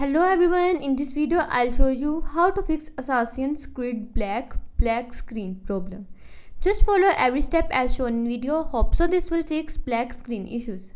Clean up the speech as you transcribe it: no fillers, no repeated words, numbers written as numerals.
Hello everyone, in this video I'll show you how to fix Assassin Creed black screen problem. Just follow every step as shown in video. Hope so this will fix black screen issues.